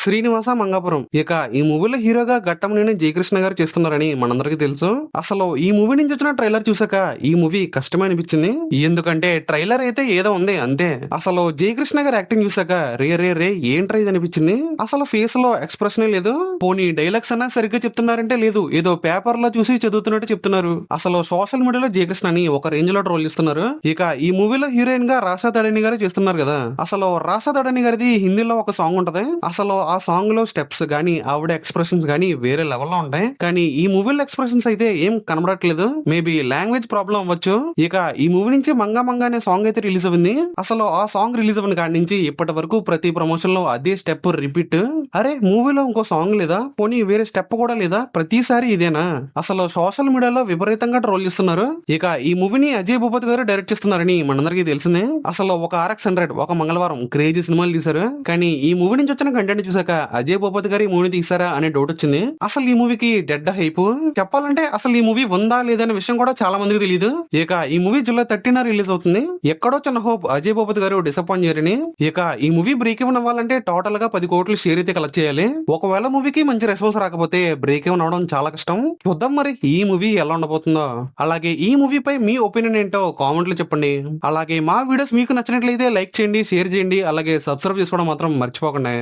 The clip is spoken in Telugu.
శ్రీనివాస మంగాపురం. ఇక ఈ మూవీలో హీరోగా ఘట్టమనేని జయకృష్ణ గారు చేస్తున్నారని మనందరికీ తెలుసు. అసలు ఈ మూవీ నుంచి వచ్చిన ట్రైలర్ చూసాక ఈ మూవీ కష్టమే అనిపించింది. ఎందుకంటే ట్రైలర్ అయితే ఏదో ఉంది అంతే. అసలు జయకృష్ణ గారి యాక్టింగ్ చూసాక రే రే రే ఏంట్రా ఇది అనిపించింది. అసలు ఫేస్ లో ఎక్స్ప్రెషన్ లేదు. పోనీ డైలాగ్స్ అన్నా సరిగ్గా చెప్తున్నారంటే లేదు, ఏదో పేపర్ లో చూసి చదువుతున్నట్టు చెప్తున్నారు. అసలు సోషల్ మీడియాలో జయకృష్ణని ఒక రేంజ్ లో ట్రోల్ చేస్తున్నారు. ఇక ఈ మూవీలో హీరోయిన్ గా రాశా తడని గారు చేస్తున్నారు కదా. అసలు రాశా తడని గారిది హిందీలో ఒక సాంగ్ ఉంటది. అసలు ఆ సాంగ్ లో స్టెప్స్ గానీ ఆవిడ ఎక్స్ప్రెషన్స్ గానీ వేరే లెవెల్ లో ఉంటాయి. కానీ ఈ మూవీలో ఎక్స్ప్రెషన్స్ అయితే ఏం కనబడట్లేదు. మేబీ లాంగ్వేజ్ ప్రాబ్లం అవ్వచ్చు. ఇక ఈ మూవీ నుంచి మంగా మంగా అనే సాంగ్ అయితే రిలీజ్ అయింది. అసలు ఆ సాంగ్ రిలీజ్ అయిన కాడి నుంచి ఇప్పటి వరకు ప్రతి ప్రమోషన్ లో అదే స్టెప్ రిపీట్. అరే మూవీలో ఇంకో సాంగ్ లేదా, పోనీ వేరే స్టెప్ కూడా లేదా, ప్రతిసారి ఇదేనా. అసలు సోషల్ మీడియాలో విపరీతంగా ట్రోల్ చేస్తున్నారు. ఇక ఈ మూవీని అజయ్ భూపతి గారు డైరెక్ట్ చేస్తున్నారని మనందరికీ తెలిసిందే. అసలు ఒక RX100 ఒక మంగళవారం క్రేజీ సినిమాలు తీశారు. కానీ ఈ మూవీ నుంచి వచ్చిన కంటెంట్ చూసాక అజయ్ భూపతి గారు ఈ మూవీ తీసారా అనే డౌట్ వచ్చింది. అసలు ఈ మూవీకి డెడ్ హైప్ చెప్పాలంటే అసలు ఈ మూవీ ఉందా లేదనే విషయం కూడా చాలా మందికి తెలియదు. ఇక ఈ మూవీ జూలై 13 రిలీజ్ అవుతుంది. ఎక్కడో చిన్న హోప్ అజయ్ భూపతి గారు డిసప్పాయింట్ చేయరని. ఇక ఈ మూవీ బ్రేక్ ఈవెన్ అవ్వాలంటే టోటల్ గా 10 కోట్లు షేర్ అయితే కలెక్ట్ చేయాలి. ఒకవేళ మూవీకి మంచి రెస్పాన్స్ రాకపోతే బ్రేక్ ఈవెన్ అవడం చాలా కష్టం. చూద్దాం మరి ఈ మూవీ ఎలా ఉండబోతుందో. అలాగే ఈ మూవీపై మీ ఒపీనియన్ ఏంటో కామెంట్లు చెప్పండి. అలాగే మా వీడియోస్ మీకు నచ్చినట్లయితే లైక్ చేయండి, షేర్ చేయండి, అలాగే సబ్స్క్రైబ్ చేసుకోవడం మాత్రం మర్చిపోకండి.